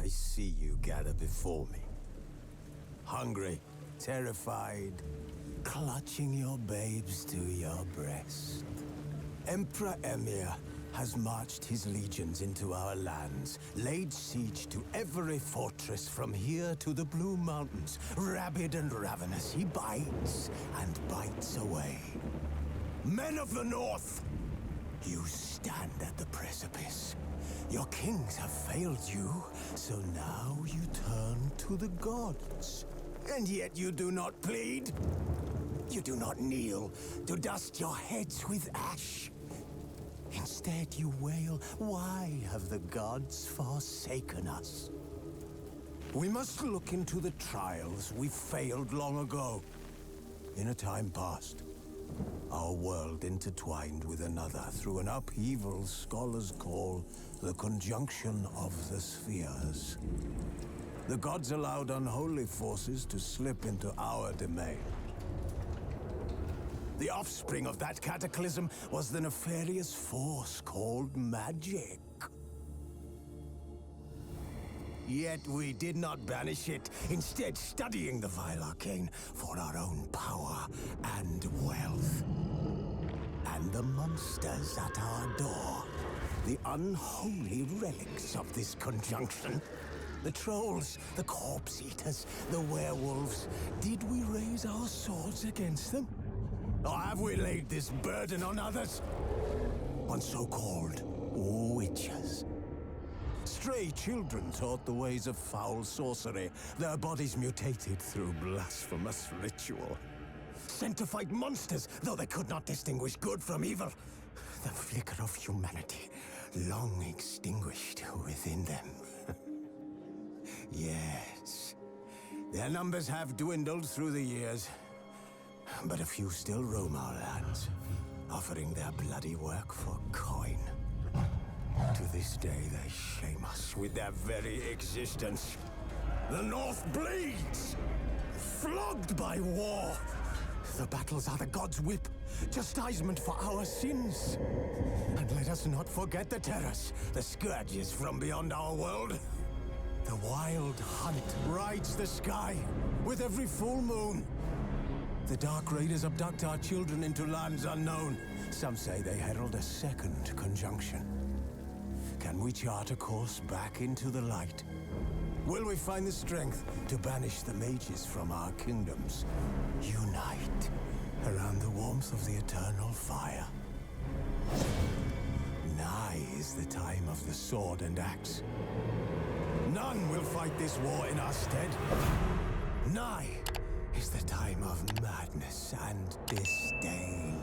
I see you gather before me. Hungry, terrified, clutching your babes to your breast. Emperor Emir has marched his legions into our lands, laid siege to every fortress from here to the Blue Mountains. Rabid and ravenous, he bites and bites away. Men of the North, you stand at the precipice. Your kings have failed you, so now you turn to the gods. And yet you do not plead. You do not kneel to dust your heads with ash. Instead you wail, why have the gods forsaken us? We must look into the trials we failed long ago. In a time past, our world intertwined with another through an upheaval scholars call the conjunction of the spheres. The gods allowed unholy forces to slip into our domain. The offspring of that cataclysm was the nefarious force called magic. Yet we did not banish it, instead studying the vile arcane for our own power and wealth. And the monsters at our door, the unholy relics of this conjunction. The trolls, the corpse eaters, the werewolves. Did we raise our swords against them? Or have we laid this burden on others? On so-called witches. Stray children taught the ways of foul sorcery, their bodies mutated through blasphemous ritual. Sent to fight monsters, though they could not distinguish good from evil. The flicker of humanity, long extinguished within them. Yes, their numbers have dwindled through the years. But a few still roam our lands, offering their bloody work for coin. To this day, they shame us with their very existence. The North bleeds, flogged by war. The battles are the gods' whip, chastisement for our sins. And let us not forget the terrors, the scourges from beyond our world. The wild hunt rides the sky with every full moon. The Dark Raiders abduct our children into lands unknown. Some say they herald a second conjunction. Can we chart a course back into the light? Will we find the strength to banish the mages from our kingdoms? Unite around the warmth of the eternal fire. Nigh is the time of the sword and axe. None will fight this war in our stead. Nigh is the time of madness and disdain.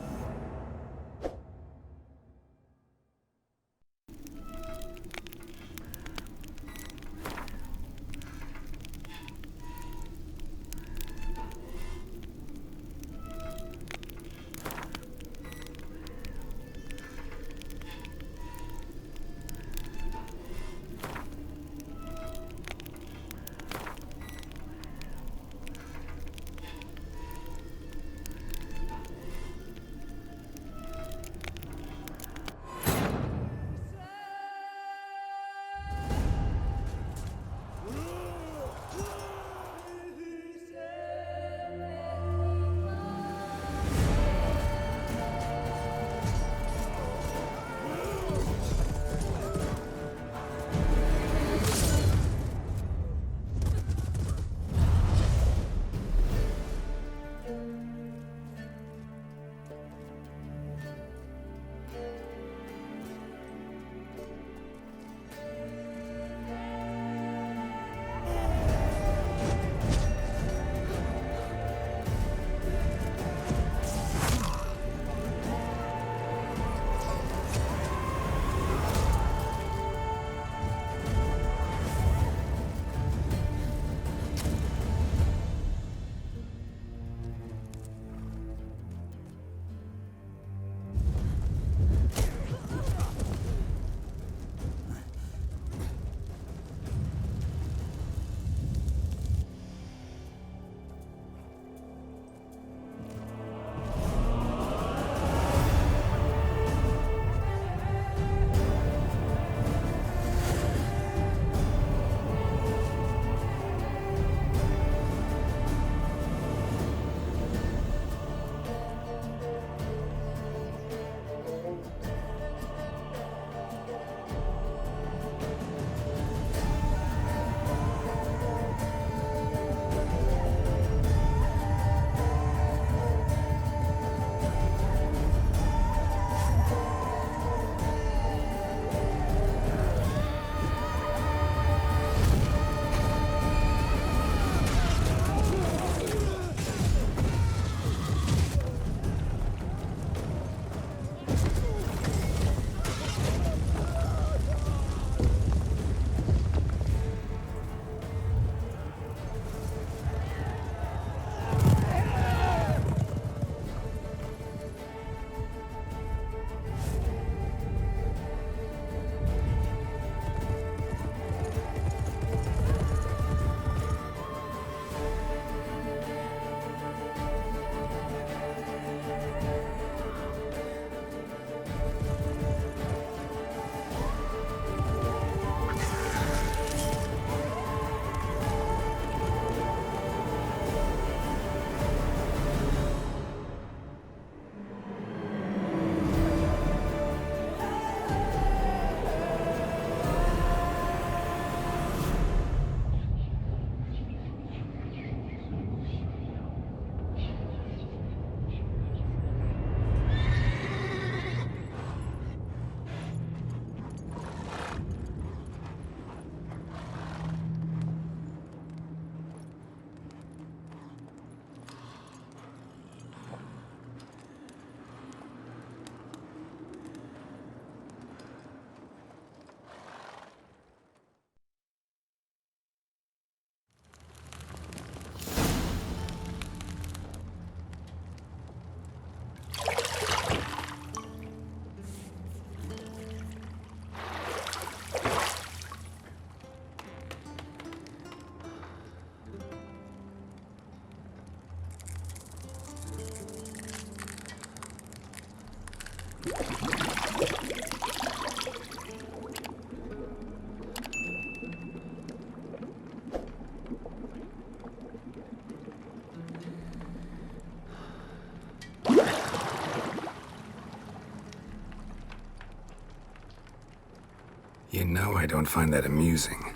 You know I don't find that amusing.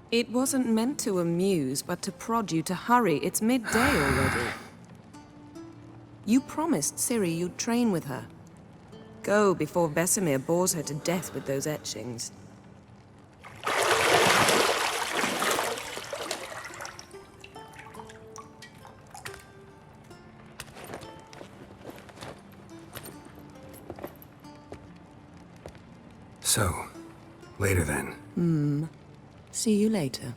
It wasn't meant to amuse, but to prod you to hurry. It's midday already. You promised Ciri you'd train with her. Go before Vesemir bores her to death with those etchings. So, later then. See you later.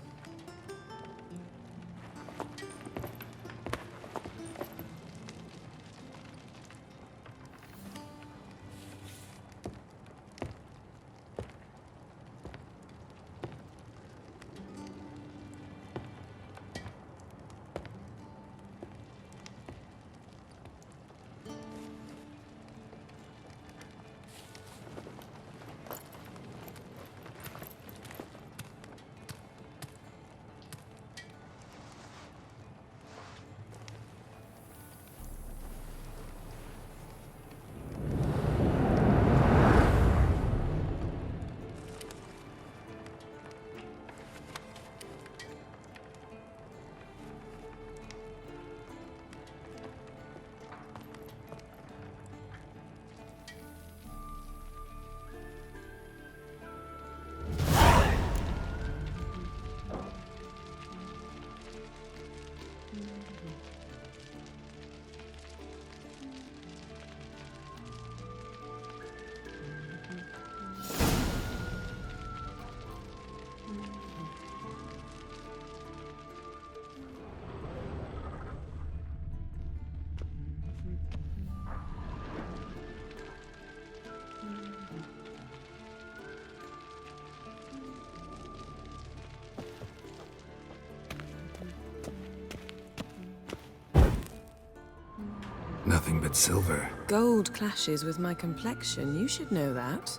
Nothing but silver. Gold clashes with my complexion. You should know that.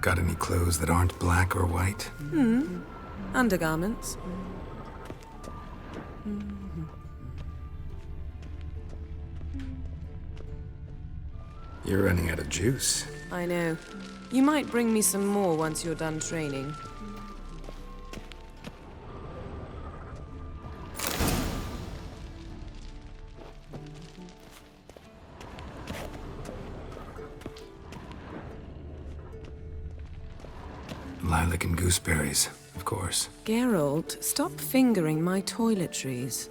Got any clothes that aren't black or white? Undergarments. You're running out of juice. I know. You might bring me some more once you're done training. Lilac and gooseberries, of course. Geralt, stop fingering my toiletries.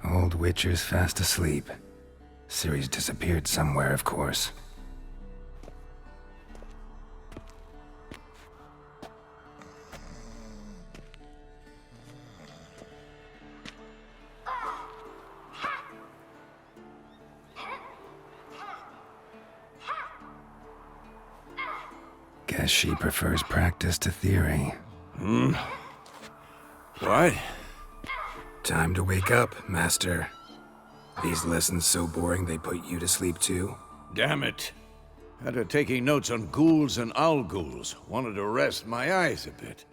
Old Witcher's fast asleep. Ciri's disappeared somewhere, of course. Guess she prefers practice to theory. What? Time to wake up, Master. These lessons so boring they put you to sleep too? Damn it. Had her taking notes on ghouls and owl ghouls. Wanted to rest my eyes a bit.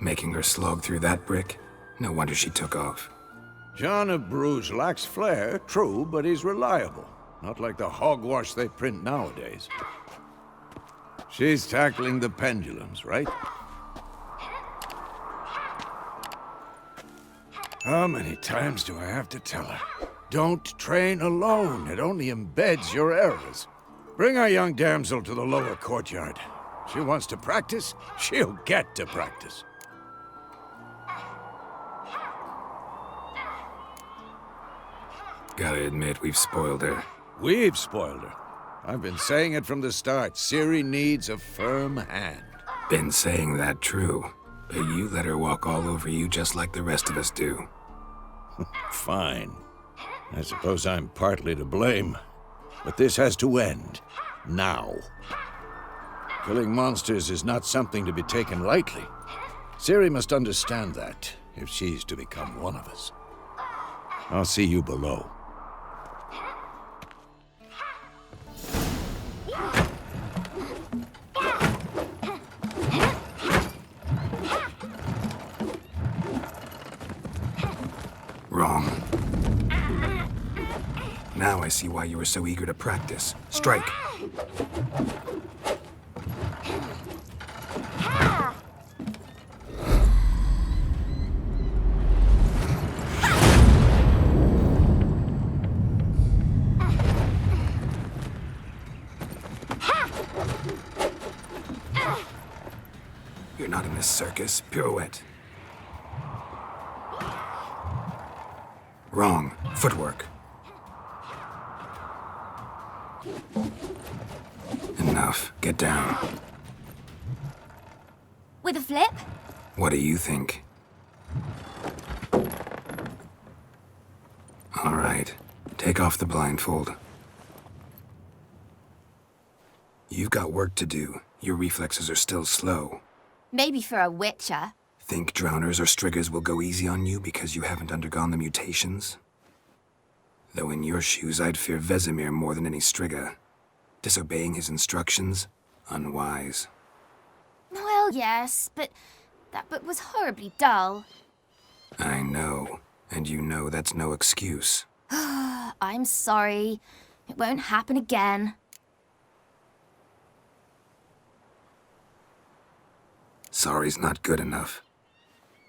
Making her slog through that brick? No wonder she took off. John of Bruges lacks flair, true, but he's reliable. Not like the hogwash they print nowadays. She's tackling the pendulums, right? How many times do I have to tell her? Don't train alone. It only embeds your errors. Bring our young damsel to the lower courtyard. She wants to practice, she'll get to practice. Gotta admit, we've spoiled her. We've spoiled her. I've been saying it from the start. Ciri needs a firm hand. Been saying that true, but you let her walk all over you just like the rest of us do. Fine. I suppose I'm partly to blame. But this has to end. Now. Killing monsters is not something to be taken lightly. Ciri must understand that, if she's to become one of us. I'll see you below. Wrong. Now I see why you were so eager to practice. Strike. You're not in this circus. Pirouette. Wrong. Footwork. Enough. Get down. With a flip? What do you think? All right. Take off the blindfold. You've got work to do. Your reflexes are still slow. Maybe for a witcher. Think drowners or striggers will go easy on you because you haven't undergone the mutations? Though in your shoes, I'd fear Vesemir more than any strigger. Disobeying his instructions? Unwise. Well, yes, but that book was horribly dull. I know. And you know that's no excuse. I'm sorry. It won't happen again. Sorry's not good enough.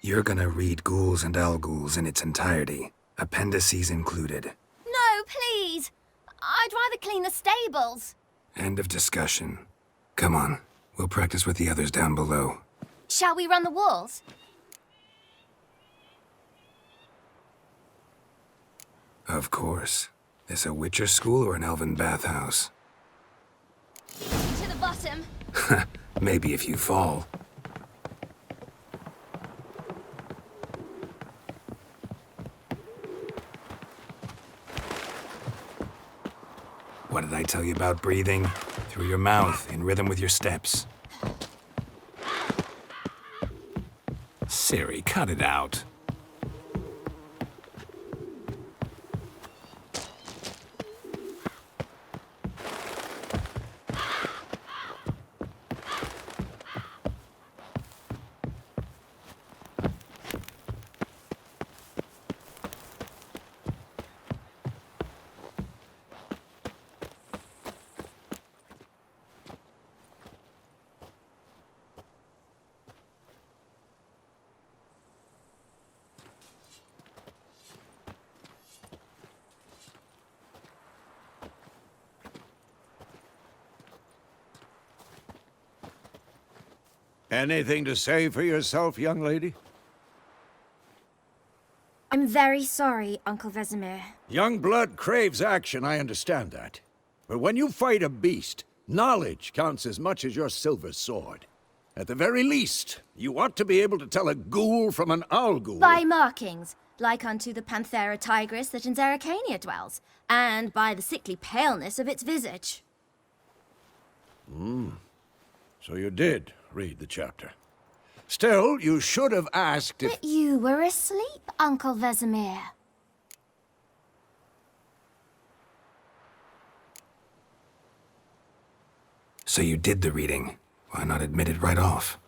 You're gonna read Ghouls and Al-Ghouls in its entirety, appendices included. No, please! I'd rather clean the stables. End of discussion. Come on, we'll practice with the others down below. Shall we run the walls? Of course. This a Witcher school or an elven bathhouse? To the bottom. Maybe if you fall. What did I tell you about breathing? Through your mouth, in rhythm with your steps. Ciri, cut it out. Anything to say for yourself, young lady? I'm very sorry, Uncle Vesemir. Young blood craves action, I understand that. But when you fight a beast, knowledge counts as much as your silver sword. At the very least, you ought to be able to tell a ghoul from an owl-ghoul. By markings, like unto the Panthera tigris that in Zerrikania dwells, and by the sickly paleness of its visage. So you did read the chapter. Still, you should have asked if... But you were asleep, Uncle Vesemir. So you did the reading. Why not admit it right off?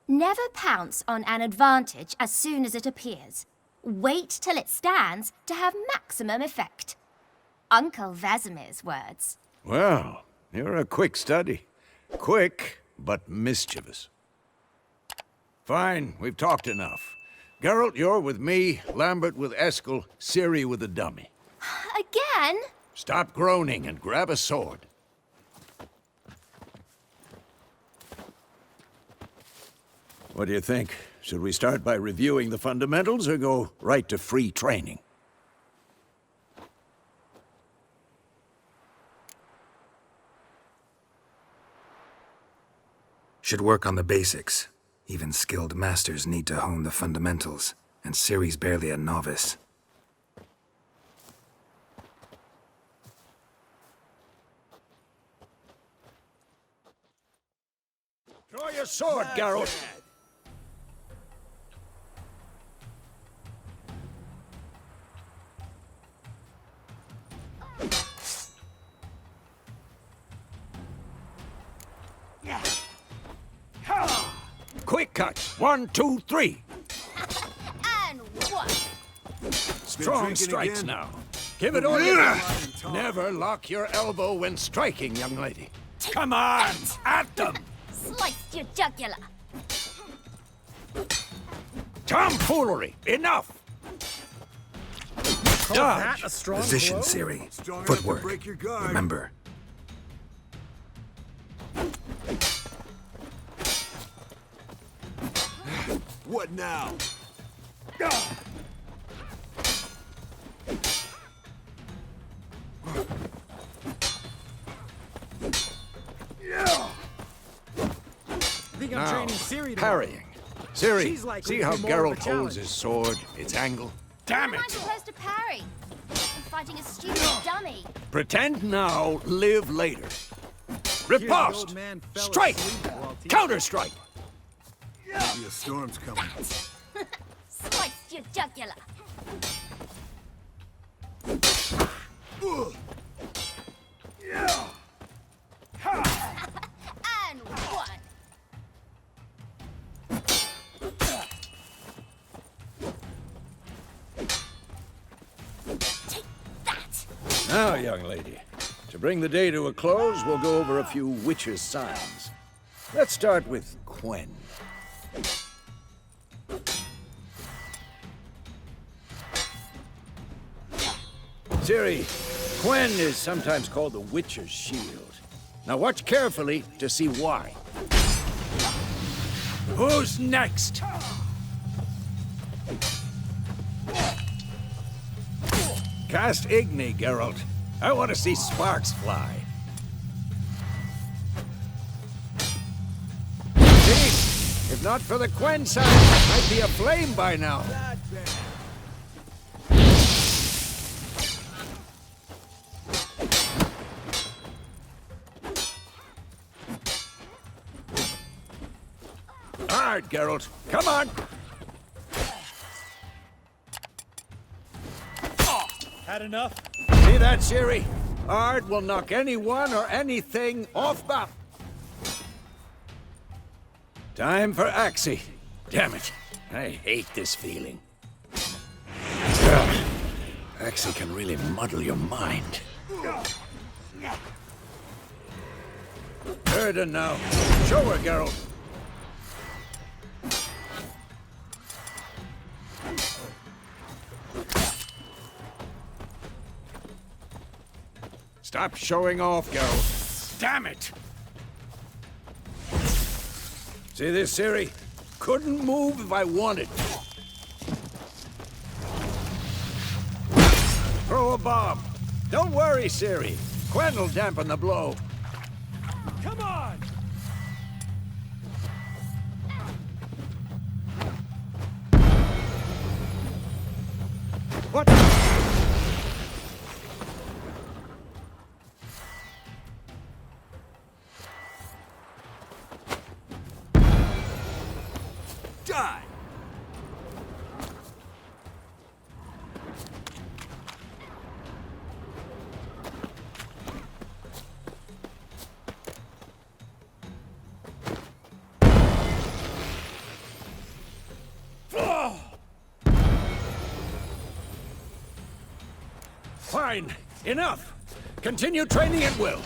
Never pounce on an advantage as soon as it appears. Wait till it stands to have maximum effect. Uncle Vesemir's words. Well, you're a quick study. Quick, but mischievous. Fine, we've talked enough. Geralt, you're with me, Lambert with Eskel, Ciri with the dummy. Again? Stop groaning and grab a sword. What do you think? Should we start by reviewing the fundamentals or go right to free training? Should work on the basics. Even skilled masters need to hone the fundamentals, and Ciri's barely a novice. Draw your sword, Geralt! Quick cut! 1, 2, 3! And one. Strong strikes again? now. Give it all you got. Never lock your elbow when striking, young lady. Come on! At them! Sliced your jugular. Tomfoolery! Enough! Dodge! Position, Ciri. Strong enough to Footwork. break your guard. Remember. What now? Think I'm Now, training Ciri tomorrow. parrying. Ciri, She's likely see to how be more of a Geralt holds challenge. his sword, its angle? Damn How am I it! supposed to parry? I'm fighting a stupid dummy. Pretend now, live later. Here's the Riposte! old man fell Strike! asleep while teaching. Counter-strike! Maybe a storm's coming. Sliced your jugular. And one. Take that. Now, young lady, to bring the day to a close, we'll go over a few witches' signs. Let's start with Quen. Ciri, Quen is sometimes called the Witcher's Shield. Now watch carefully to see why. Who's next? Cast Igni, Geralt. I want to see sparks fly. See? If not for the Quen sign, I'd be aflame by now. Hard, Geralt. Come on. Had enough? See that, Ciri? Ard will knock anyone or anything off balance. Time for Axie. Damn it. I hate this feeling. Ugh. Axie can really muddle your mind. Erden now. Show her, Geralt. Stop showing off, Geralt. Damn it! See this, Ciri? Couldn't move if I wanted. Throw a bomb. Don't worry, Ciri. Quen will dampen the blow. Come on! What? Die! Fine. Enough. Continue training at will.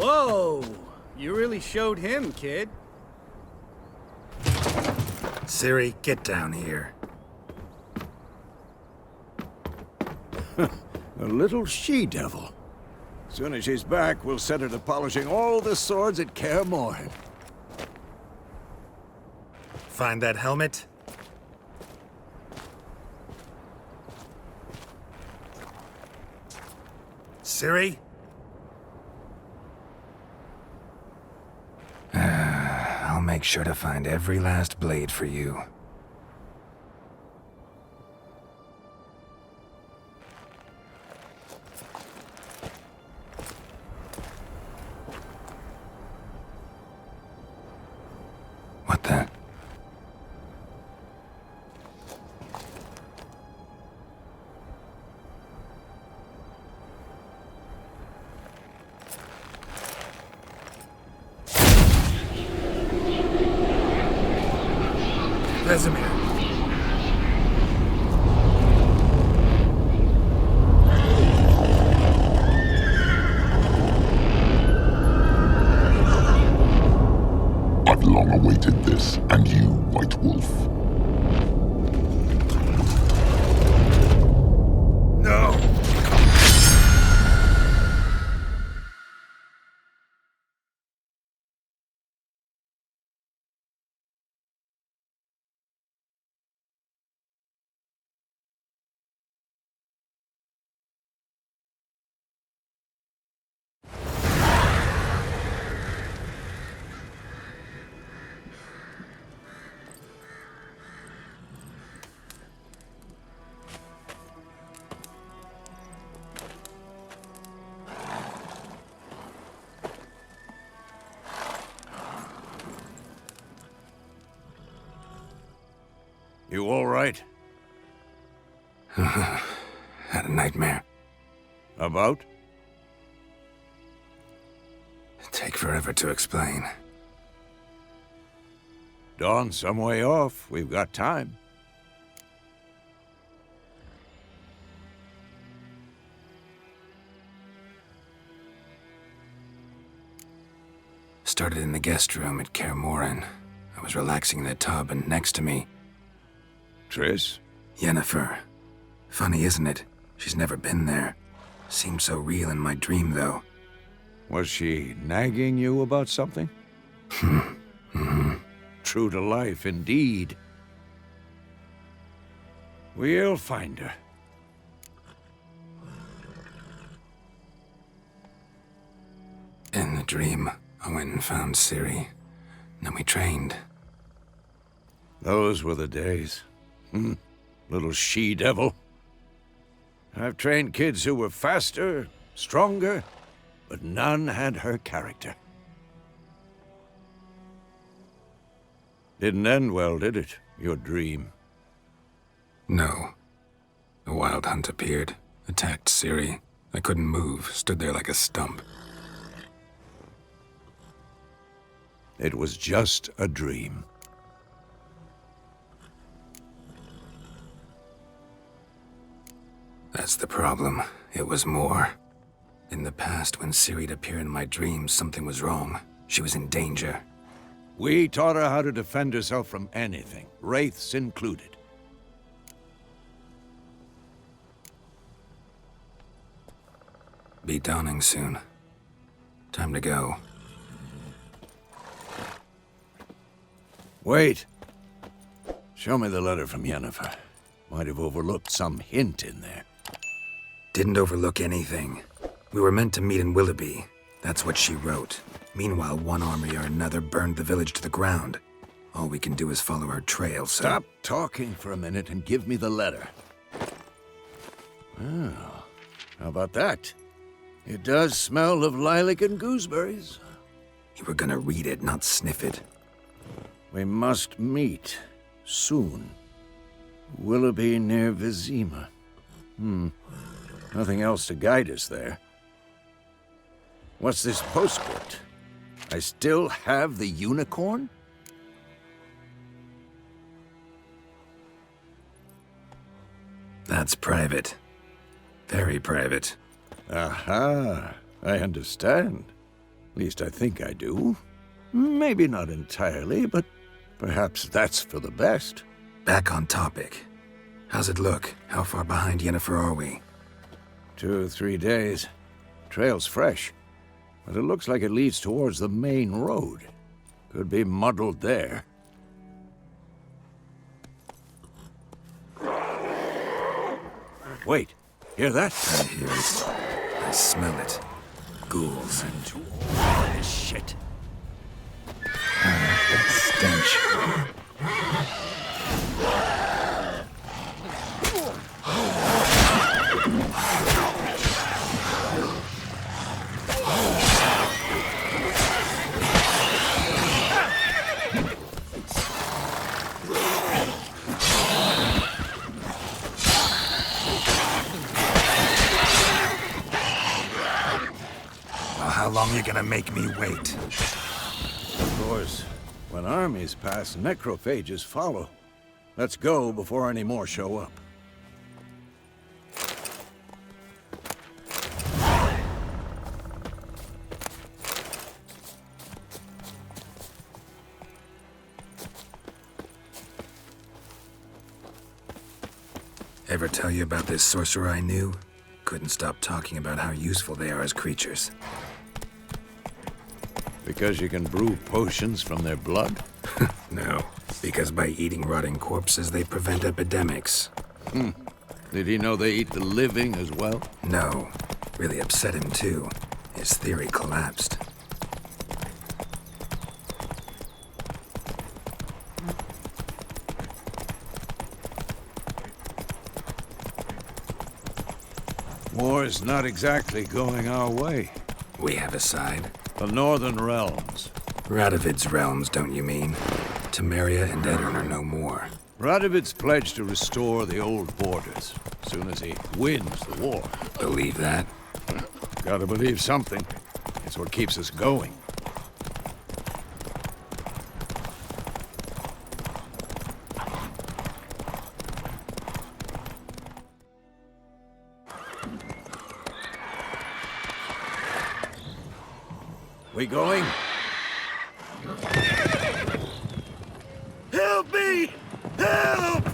Whoa! You really showed him, kid. Ciri, get down here. A little she-devil. Soon as she's back, we'll set her to polishing all the swords at Kaer Morhen. Find that helmet? Ciri? I'll make sure to find every last blade for you. What the? Vesemir. I've long awaited this, and you, White Wolf. No! You all right? Had a nightmare. About? Take forever to explain. Dawn's some way off. We've got time. Started in the guest room at Kaer Morhen. I was relaxing in the tub, and next to me, Triss? Yennefer. Funny, isn't it? She's never been there. Seemed so real in my dream, though. Was she nagging you about something? True to life, indeed. We'll find her. In the dream, I went and found Ciri. Then we trained. Those were the days. Little she-devil. I've trained kids who were faster, stronger, but none had her character. Didn't end well, did it? Your dream? No. The Wild Hunt appeared, attacked Ciri. I couldn't move, stood there like a stump. It was just a dream. That's the problem. It was more. In the past, when Ciri'd appear in my dreams, something was wrong. She was in danger. We taught her how to defend herself from anything, wraiths included. Be dawning soon. Time to go. Wait. Show me the letter from Yennefer. Might have overlooked some hint in there. Didn't overlook anything. We were meant to meet in Willoughby. That's what she wrote. Meanwhile, one army or another burned the village to the ground. All we can do is follow her trail, so... Stop talking for a minute and give me the letter. Oh, how about that? It does smell of lilac and gooseberries. You were gonna read it, not sniff it. We must meet. Soon. Willoughby near Vizima. Nothing else to guide us there. What's this postscript? I still have the unicorn? That's private. Very private. Aha, I understand. At least I think I do. Maybe not entirely, but perhaps that's for the best. Back on topic. How's it look? How far behind Yennefer are we? 2 or 3 days. Trail's fresh, but it looks like it leads towards the main road. Could be muddled there. Wait, hear that? I hear it. I smell it. Ghouls. This shit. Stench. Well, how long you gonna make me wait? Of course, when armies pass, necrophages follow. Let's go before any more show up. Ever tell you about this sorcerer I knew? Couldn't stop talking about how useful they are as creatures. Because you can brew potions from their blood? No, because by eating rotting corpses, they prevent epidemics. Did he know they eat the living as well? No, really upset him too. His theory collapsed. War's not exactly going our way. We have a side. The Northern Realms. Radovid's realms, don't you mean? Temeria and Edirn are no more. Radovid's pledged to restore the old borders, as soon as he wins the war. Believe that? Gotta believe something. It's what keeps us going. We going? Help me! Help!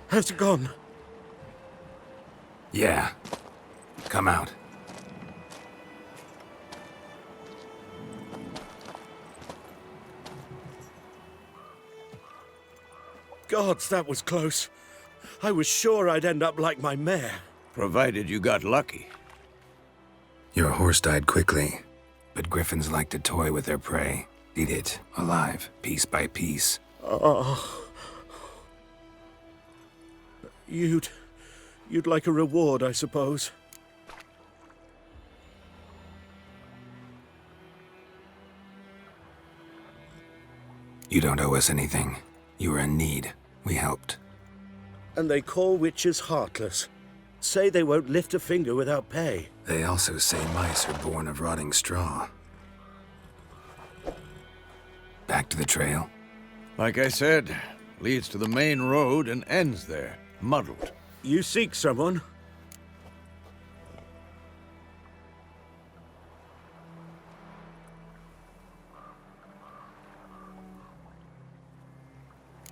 Has it gone? Yeah. Come out. Gods, that was close. I was sure I'd end up like my mare. Provided you got lucky. Your horse died quickly, but griffins like to toy with their prey. Eat it, alive, piece by piece. Oh. You'd like a reward, I suppose. You don't owe us anything. You were in need. We helped. And they call witches heartless. Say they won't lift a finger without pay. They also say mice are born of rotting straw. Back to the trail? Like I said, leads to the main road and ends there, muddled. You seek someone?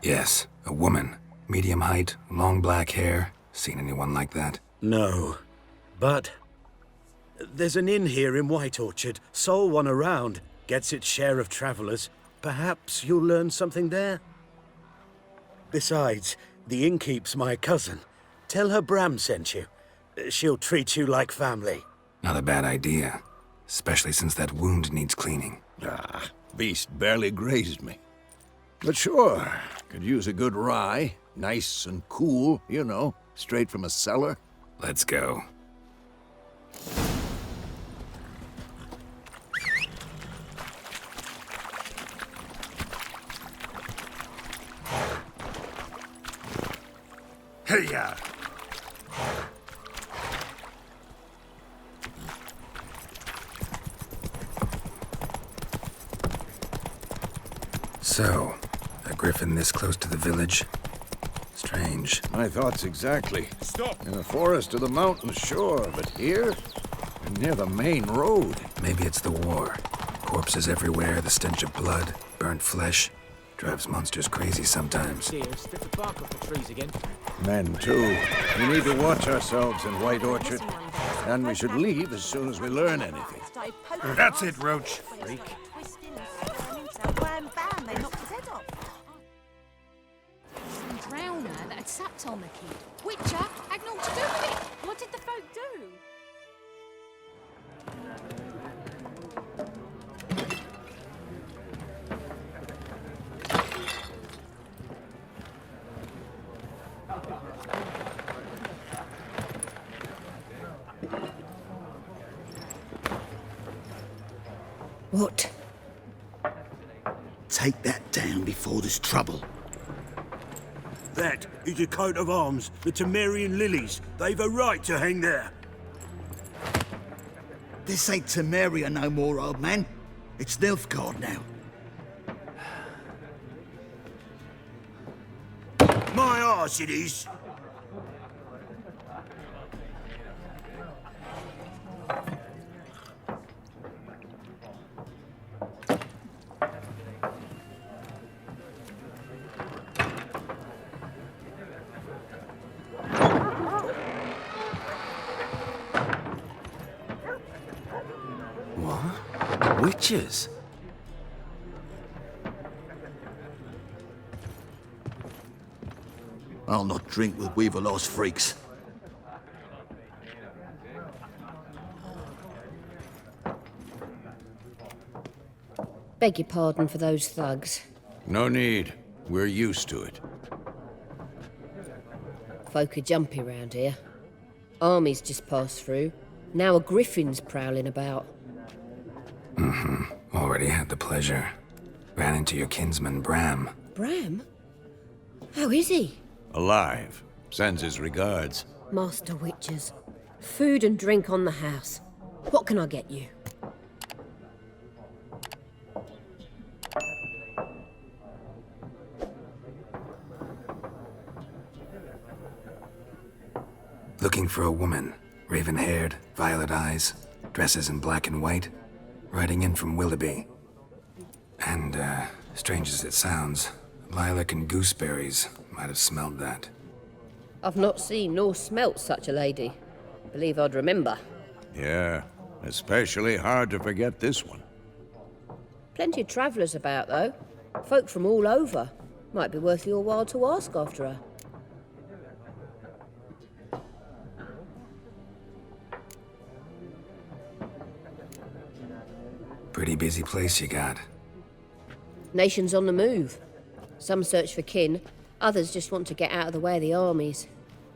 Yes, a woman. Medium height, long black hair. Seen anyone like that? No. But there's an inn here in White Orchard. Sole one around. Gets its share of travelers. Perhaps you'll learn something there? Besides, the innkeep's my cousin. Tell her Bram sent you. she'll treat you like family. Not a bad idea, especially since that wound needs cleaning. Ah, beast barely grazed me. But sure, could use a good rye. Nice and cool, you know, straight from a cellar. Let's go. Hey-ya! So, a griffin this close to the village? Strange. My thoughts exactly. Stop! In the forest or the mountains, sure, but here? Near the main road. Maybe it's the war. Corpses everywhere, the stench of blood, burnt flesh. Drives monsters crazy sometimes. Men, too. We need to watch ourselves in White Orchard. And we should leave as soon as we learn anything. That's it, Roach. Freak. Drowner that had sapped on the kid. Witcher had naught to do with it. What did the folk do? What? Take that down before there's trouble. That is a coat of arms, the Temerian lilies. They've a right to hang there. This ain't Temeria no more, old man. It's Nilfgaard now. My arse it is. What? Witches? I'll not drink with Weaverlaw's freaks. Beg your pardon for those thugs. No need. We're used to it. Folk are jumpy round here. Armies just passed through. Now a griffin's prowling about. Already had the pleasure. Ran into your kinsman, Bram. Bram? How is he? Alive. Sends his regards. Master Witchers. Food and drink on the house. What can I get you? Looking for a woman. Raven-haired, violet eyes, dresses in black and white. Riding in from Willoughby. And, strange as it sounds, lilac and gooseberries might have smelled that. I've not seen nor smelt such a lady. Believe I'd remember. Yeah, especially hard to forget this one. Plenty of travellers about, though. Folk from all over. Might be worth your while to ask after her. Pretty busy place you got. Nations on the move. Some search for kin, others just want to get out of the way of the armies.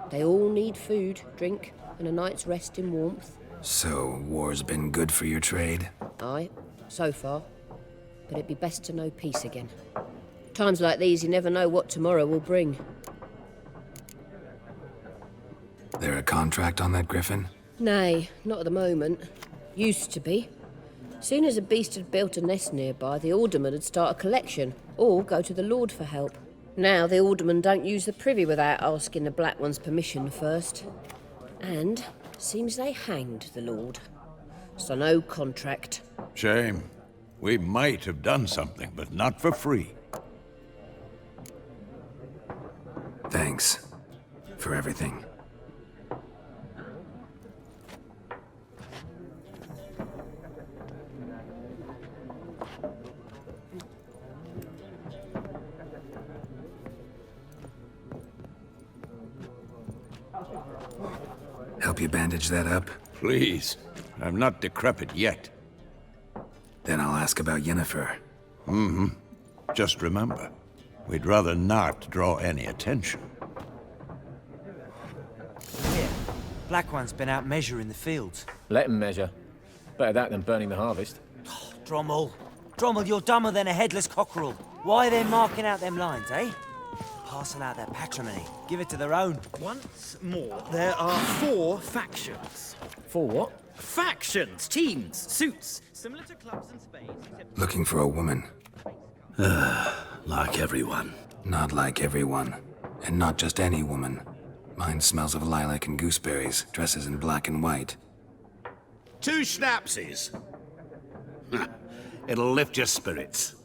They all need food, drink, and a night's rest in warmth. So, war's been good for your trade? Aye, so far. But it'd be best to know peace again. Times like these, you never know what tomorrow will bring. There a contract on that griffin? Nay, not at the moment. Used to be. Soon as a beast had built a nest nearby, the alderman would start a collection, or go to the Lord for help. Now the aldermen don't use the privy without asking the Black One's permission first. And seems they hanged the Lord. So no contract. Shame. We might have done something, but not for free. Thanks. For everything. Help you bandage that up? Please. I'm not decrepit yet. Then I'll ask about Yennefer. Just remember, we'd rather not draw any attention. Here, Black One's been out measuring the fields. Let him measure. Better that than burning the harvest. Drommel. Drommel, you're dumber than a headless cockerel. Why are they marking out them lines, eh? Parcel out their patrimony. Give it to their own. Once more, there are 4 factions. 4 what? Factions, teams, suits, similar to clubs and spades, except... Looking for a woman. Like everyone. Not like everyone. And not just any woman. Mine smells of lilac and gooseberries, dresses in black and white. 2 schnapsies. It'll lift your spirits.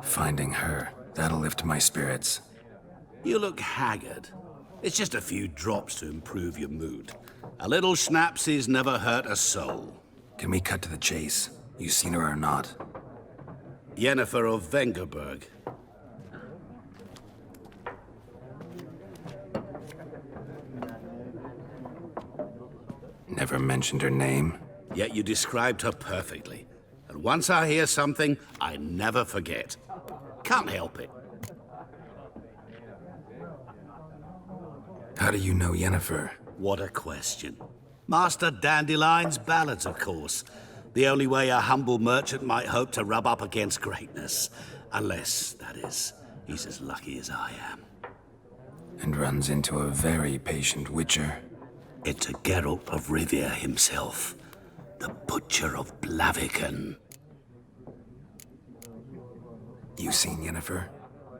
Finding her, that'll lift my spirits. You look haggard. It's just a few drops to improve your mood. A little schnapsies never hurt a soul. Can we cut to the chase? You seen her or not? Yennefer of Vengerberg. Never mentioned her name. Yet you described her perfectly. And once I hear something, I never forget. Can't help it. How do you know Yennefer? What a question. Master Dandelion's ballads, of course. The only way a humble merchant might hope to rub up against greatness. Unless, that is, he's as lucky as I am. And runs into a very patient witcher. It's a Geralt of Rivia himself. The Butcher of Blaviken. You seen Yennefer?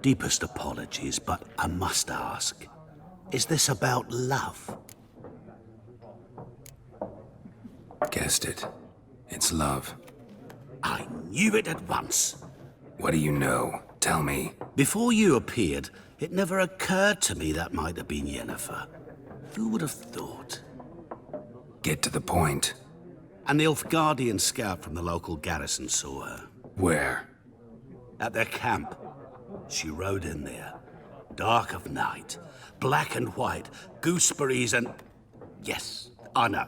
Deepest apologies, but I must ask. Is this about love? Guessed it. It's love. I knew it at once. What do you know? Tell me. Before you appeared, it never occurred to me that might have been Yennefer. Who would have thought? Get to the point. A Nilfgaardian scout from the local garrison saw her. Where? At their camp. She rode in there. Dark of night. Black and white. Gooseberries and... Yes, I know.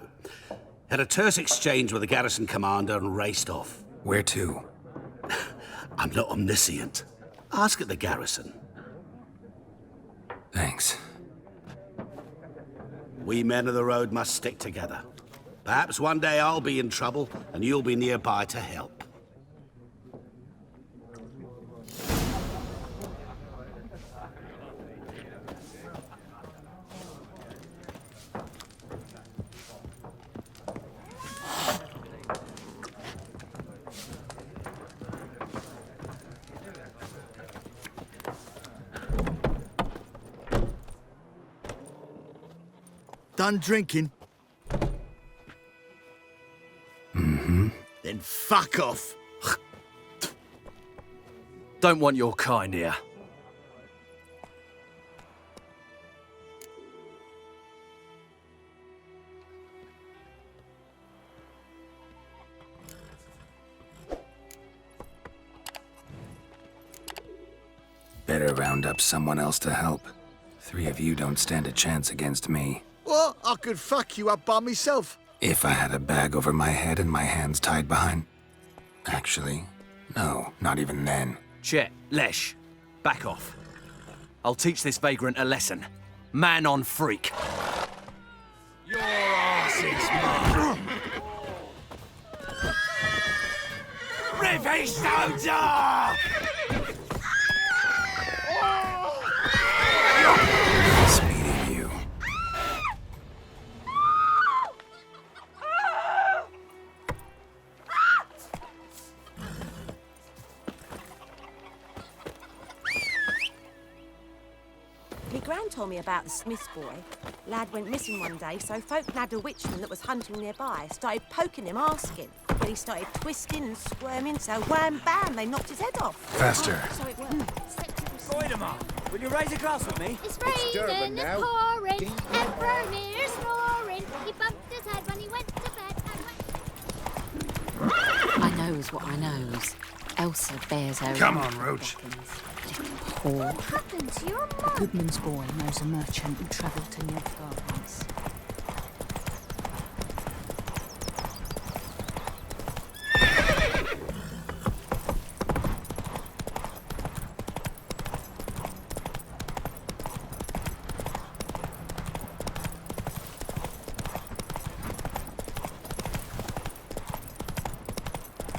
Had a terse exchange with the garrison commander and raced off. Where to? I'm not omniscient. Ask at the garrison. Thanks. We men of the road must stick together. Perhaps one day I'll be in trouble and you'll be nearby to help. Done drinking? Mm-hmm. Then fuck off. Don't want your kind here. Better round up someone else to help. 3 of you don't stand a chance against me. What? I could fuck you up by myself. If I had a bag over my head and my hands tied behind... Actually, no, not even then. Chet, Lesh, back off. I'll teach this vagrant a lesson. Man on freak. Your ass is mine. Rivy soldier! Speeding you. Me gran told me about the Smith's boy. Lad went missing one day, so folk nabbed a witchman that was hunting nearby. Started poking him, asking. But he started twisting and squirming, so wham bam, they knocked his head off. Faster. So it worked. Goidemar, will you raise a glass with me? It's raining, it's pouring, and Bromir's roaring. He bumped his head when he went to bed and went... I knows what I knows. Elsa bears her... Come on, Roach. But if Whore. What happened to your The mum? goodman's boy knows a merchant who travelled to Yennefer once.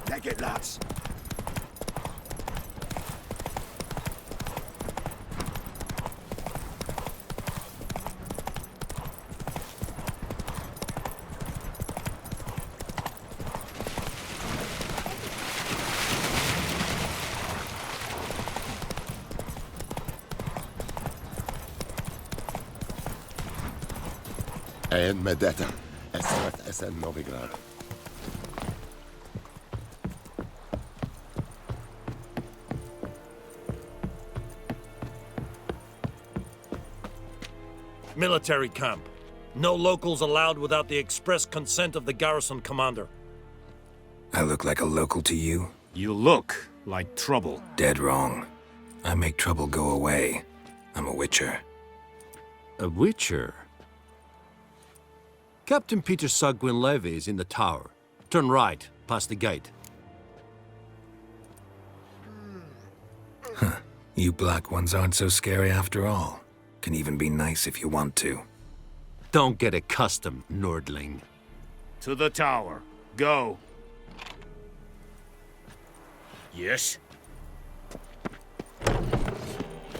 Take it, lads. En med detta är snart SM Novigrad. Military camp. No locals allowed without the express consent of the garrison commander. I look like a local to you? You look like trouble. Dead wrong. I make trouble go away. I'm a witcher. A witcher? Captain Peter Sagwin Levy is in the tower. Turn right, past the gate. You black ones aren't so scary after all. Can even be nice if you want to. Don't get accustomed, Nordling. To the tower. Go. Yes?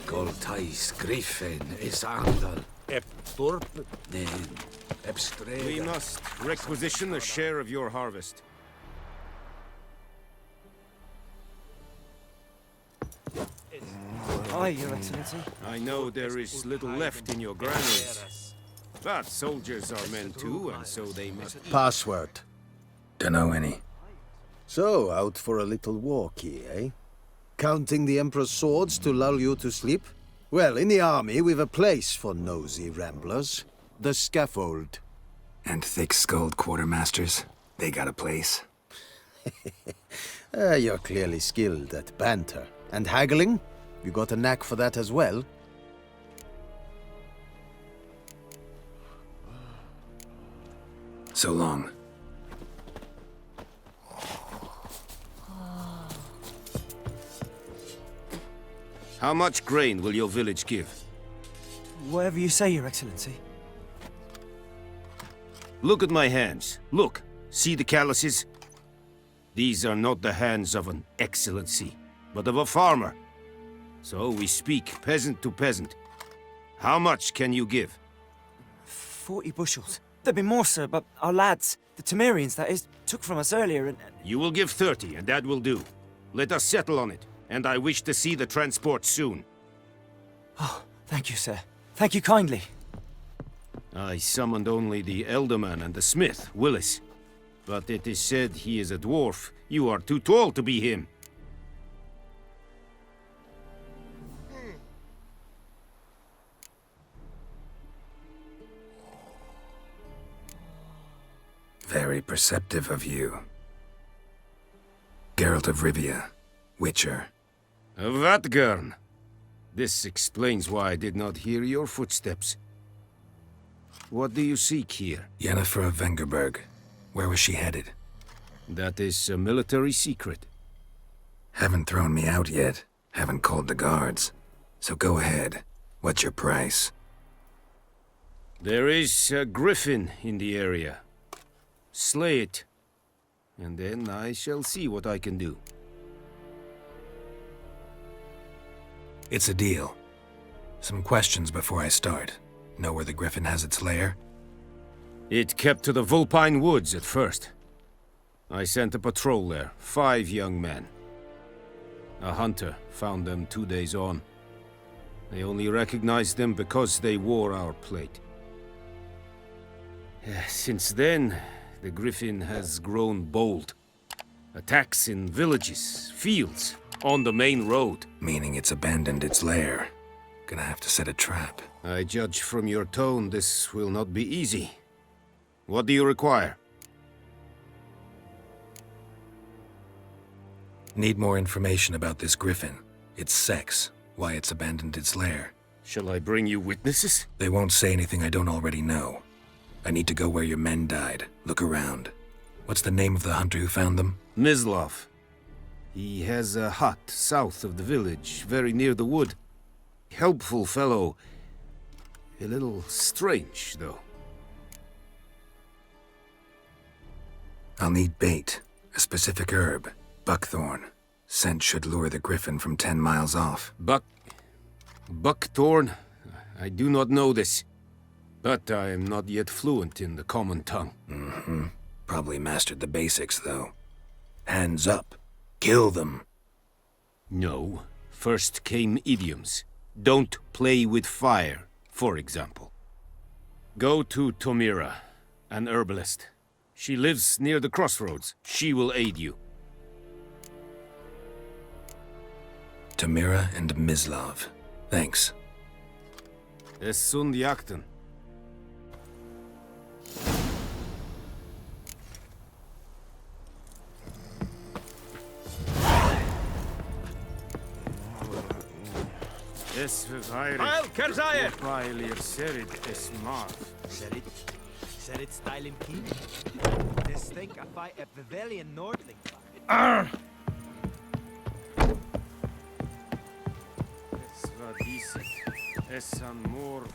Goltais Griffin is Andal. Eptorp. Then Epstrega. We must requisition a share of your harvest. Aye, Your Excellency. I know there is little left in your granaries. But soldiers are men too, and so they must... Password. Dunno any. So, out for a little walkie, eh? Counting the Emperor's swords to lull you to sleep? Well, in the army, we've a place for nosy ramblers. The scaffold. And thick-skulled quartermasters. They got a place. You're clearly skilled at banter. And haggling? You got a knack for that as well? So long. How much grain will your village give? Whatever you say, Your Excellency. Look at my hands. Look. See the calluses? These are not the hands of an excellency, but of a farmer. So we speak peasant to peasant. How much can you give? 40 bushels. There'd be more, sir, but our lads, the Temerians, that is, took from us earlier and... You will give 30, and that will do. Let us settle on it, and I wish to see the transport soon. Oh, thank you, sir. Thank you kindly. I summoned only the Elderman and the smith, Willis. But it is said he is a dwarf. You are too tall to be him. Very perceptive of you. Geralt of Rivia, Witcher. Vatgern. This explains why I did not hear your footsteps. What do you seek here? Yennefer of Vengerberg. Where was she headed? That is a military secret. Haven't thrown me out yet. Haven't called the guards. So go ahead. What's your price? There is a griffin in the area. Slay it, and then I shall see what I can do. It's a deal. Some questions before I start. Know where the griffin has its lair? It kept to the Vulpine Woods at first. I sent a patrol there, 5 young men. A hunter found them 2 days on. They only recognized them because they wore our plate. Since then, the griffin has grown bold. Attacks in villages, fields, on the main road. Meaning it's abandoned its lair. Gonna have to set a trap. I judge from your tone this will not be easy. What do you require? Need more information about this griffin. Its sex. why it's abandoned its lair. Shall I bring you witnesses? They won't say anything I don't already know. I need to go where your men died. Look around. What's the name of the hunter who found them? Mislav. He has a hut south of the village, very near the wood. Helpful fellow. A little strange, though. I'll need bait. A specific herb. Buckthorn. Scent should lure the griffin from 10 miles off. Buckthorn? I do not know this. But I am not yet fluent in the common tongue. Mm-hmm. Probably mastered the basics, though. Hands up. Kill them. No. First came idioms. Don't play with fire, for example. Go to Tomira, an herbalist. She lives near the crossroads. She will aid you. Tomira and Mislav. Thanks. Es sunt jakten. Es Heil, Kerzaya! Pailir serit es marv. Serit style in key. This think I fight a Bavarian Nordling. Es war diset. Es an morv.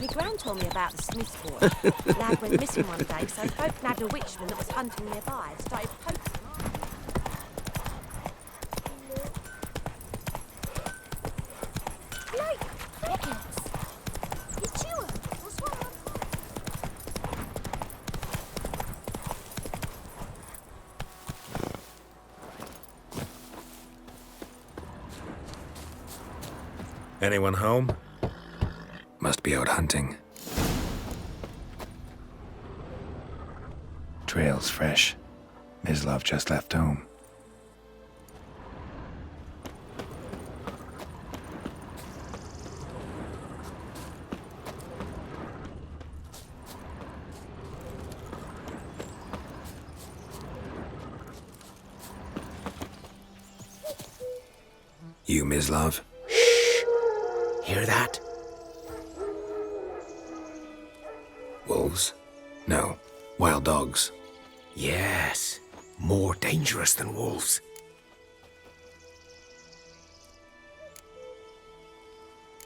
My gran told me about the Smith's boy. Lad went missing one day, so folk nabbed a witchman that was hunting nearby and started poking him. Like crickets! You chew 'em or swallow 'em. Anyone home? Must be out hunting. Trail's fresh. Mislav just left home. You, Mislav? Shh! Hear that? Wolves? No. Wild dogs. Yes. More dangerous than wolves.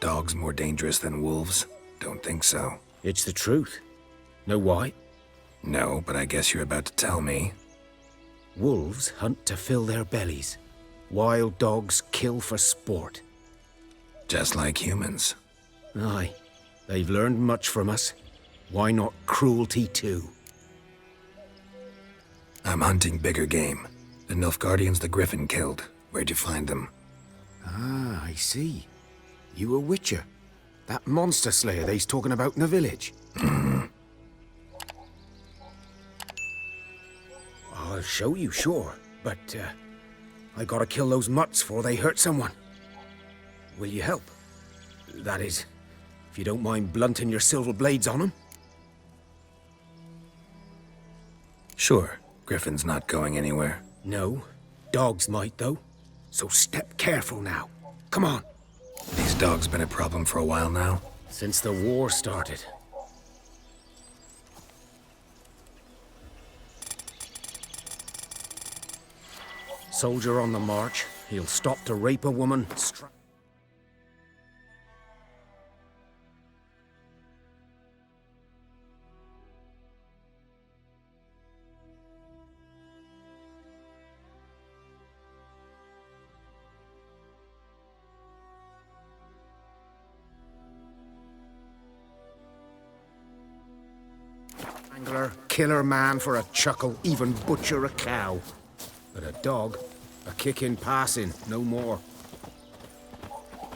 Dogs more dangerous than wolves? Don't think so. It's the truth. Know why? No, but I guess you're about to tell me. Wolves hunt to fill their bellies. Wild dogs kill for sport. Just like humans. Aye. They've learned much from us. Why not cruelty too? I'm hunting bigger game. The Nilfgaardians the Griffin killed. Where'd you find them? Ah, I see. You a witcher. That monster slayer they's talking about in the village. I'll show you, sure. But, I gotta kill those mutts before they hurt someone. Will you help? That is, if you don't mind blunting your silver blades on them. Sure. Griffin's not going anywhere. No. Dogs might, though. So step careful now. Come on. These dogs been a problem for a while now? Since the war started. Soldier on the march. He'll stop to rape a woman. kill a man for a chuckle, even butcher a cow. But a dog, a kick in passing, no more.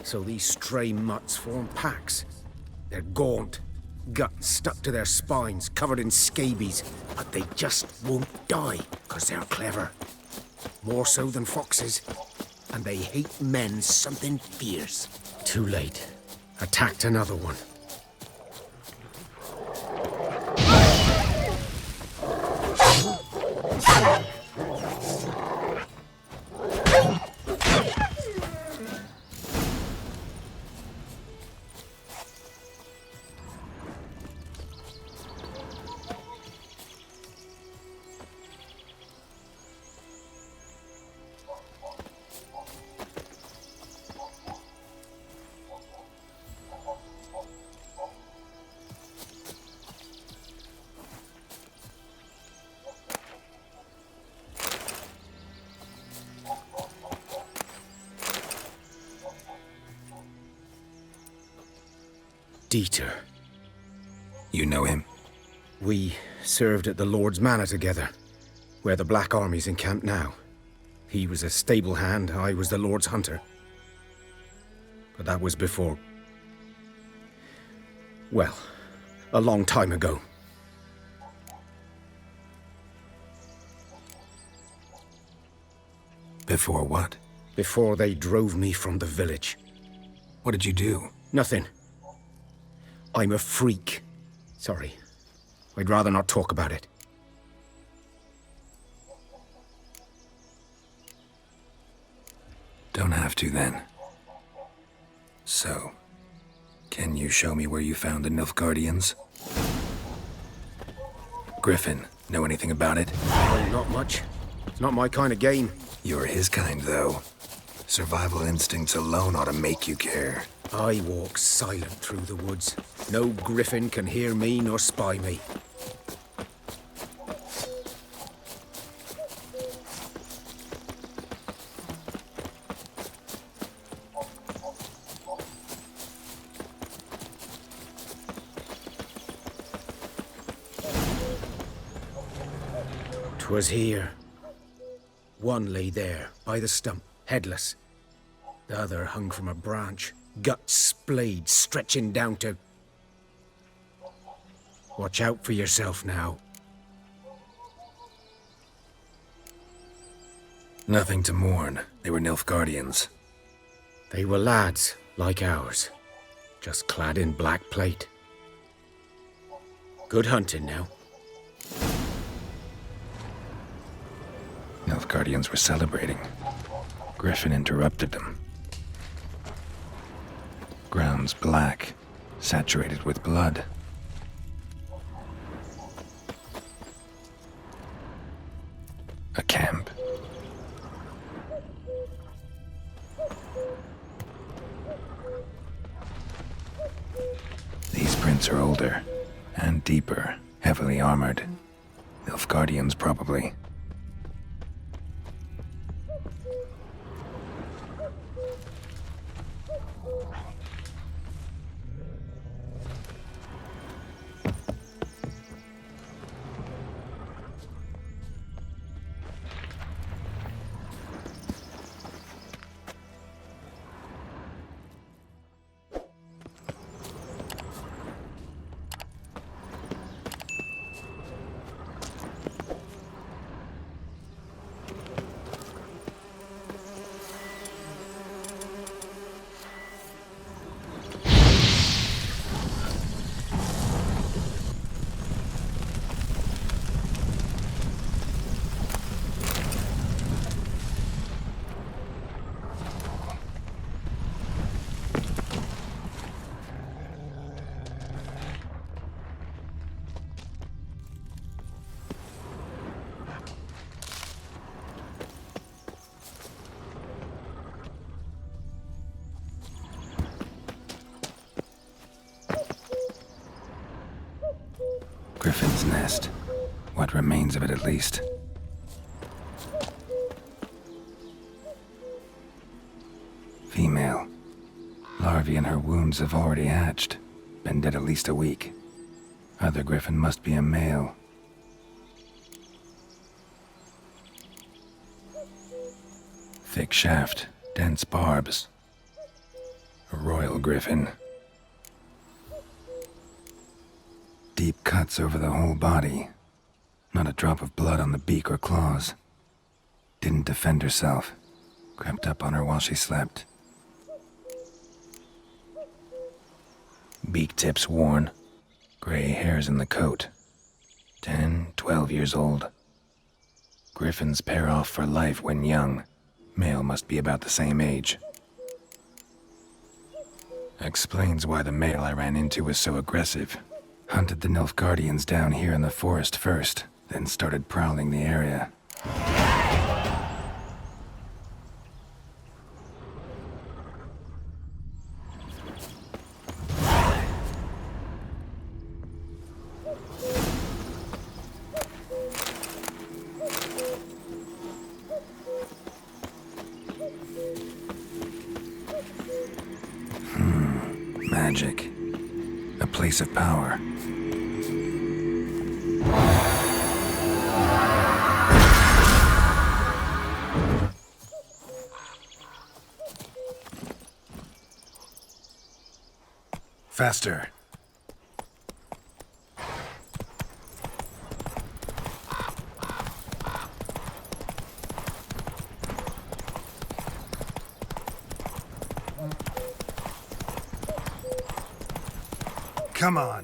So these stray mutts form packs. They're gaunt, guts stuck to their spines, covered in scabies, but they just won't die, because they're clever. More so than foxes. And they hate men something fierce. Too late. Attacked another one. Dieter. You know him? We served at the Lord's Manor together, where the Black Army's encamped now. He was a stable hand, I was the Lord's hunter. But that was before... well, a long time ago. Before what? Before they drove me from the village. What did you do? Nothing. I'm a freak. Sorry. I'd rather not talk about it. Don't have to, then. So, can you show me where you found the Nilfgaardians? Griffin, know anything about it? Oh, not much. It's not my kind of game. You're his kind, though. Survival instincts alone ought to make you care. I walk silent through the woods. No griffin can hear me nor spy me. 'Twas here. One lay there, by the stump, headless. The other hung from a branch, guts splayed, stretching down to... Watch out for yourself now. Nothing to mourn. They were Nilfgaardians. They were lads, like ours, just clad in black plate. Good hunting now. Nilfgaardians were celebrating. Griffin interrupted them. Ground's black, saturated with blood. A camp. These prints are older and deeper, heavily armored. Nilfgaardians, probably. Griffin's nest. What remains of it, at least. Female. Larvae in her wounds have already hatched. Been dead at least a week. Other griffin must be a male. Thick shaft, dense barbs. A royal griffin. Deep cuts over the whole body. Not a drop of blood on the beak or claws. Didn't defend herself. Crept up on her while she slept. Beak tips worn. Gray hairs in the coat. 10, 12 years old. Griffins pair off for life when young. Male must be about the same age. Explains why the male I ran into was so aggressive. Hunted the Nilfgaardians down here in the forest first, then started prowling the area. Magic. A place of power. Faster. Come on.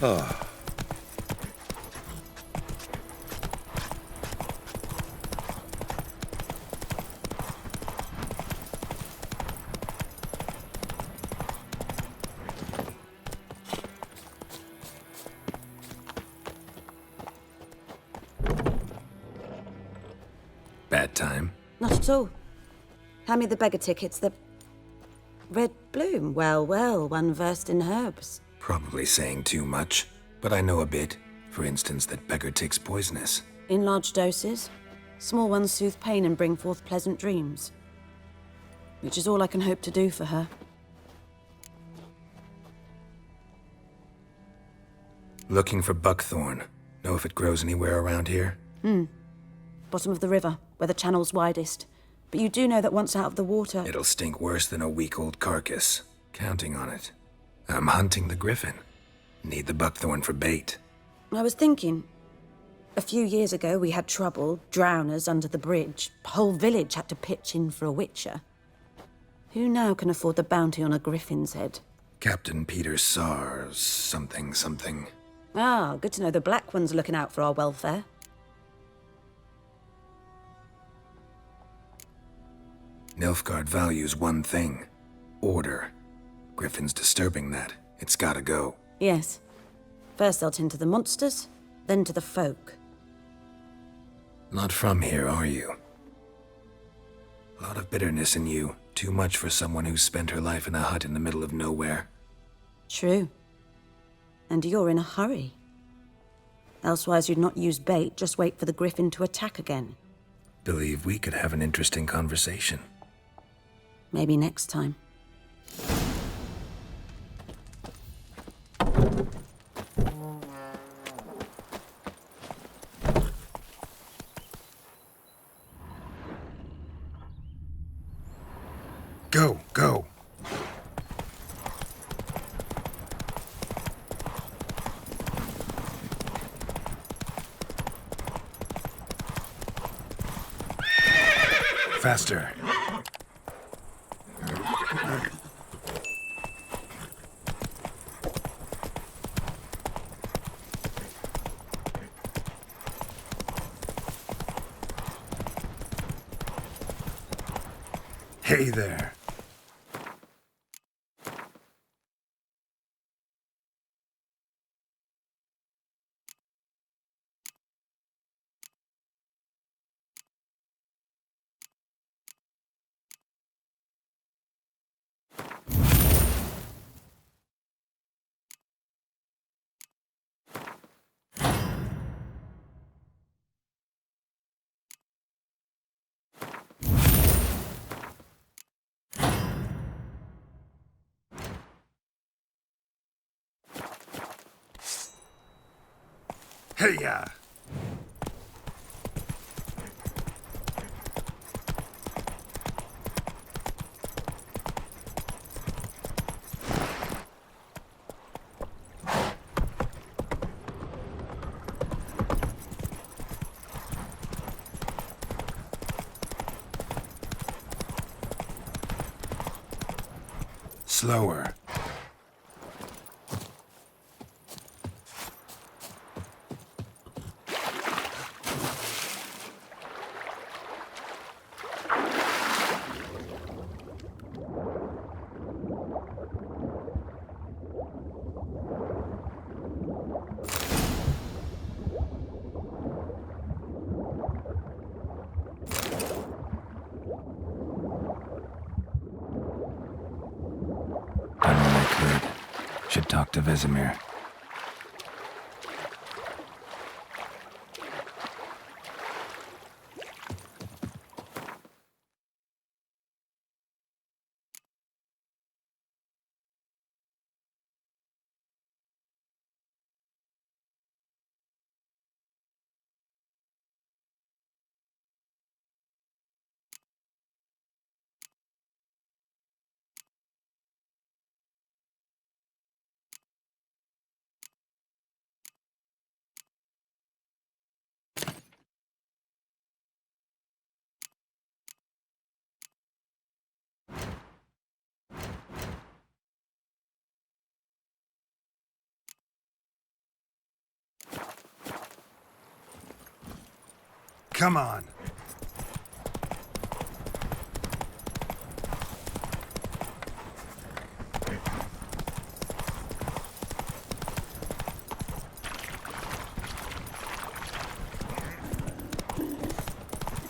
Oh. Bad time? Not at all. Hand me the beggar tickets, the red bloom. Well, well, one versed in herbs. Probably saying too much, but I know a bit. For instance, that beggar tick's poisonous. In large doses. Small ones soothe pain and bring forth pleasant dreams. Which is all I can hope to do for her. Looking for buckthorn. Know if it grows anywhere around here? Bottom of the river, where the channel's widest. But you do know that once out of the water... It'll stink worse than a week-old carcass. Counting on it. I'm hunting the griffin. Need the buckthorn for bait. I was thinking... A few years ago, we had trouble, drowners under the bridge. Whole village had to pitch in for a witcher. Who now can afford the bounty on a griffin's head? Captain Peter Sars, something. Ah, good to know the Black One's looking out for our welfare. Nilfgaard values one thing. Order. Griffin's disturbing that. It's gotta go. Yes. First they'll tend to the monsters, then to the folk. Not from here, are you? A lot of bitterness in you. Too much for someone who's spent her life in a hut in the middle of nowhere. True. And you're in a hurry. Elsewise you'd not use bait, just wait for the griffin to attack again. Believe we could have an interesting conversation. Maybe next time. Go! Faster. Hey there. Hey-ya! Slower. Done what I could. Should talk to Vesemir. Come on.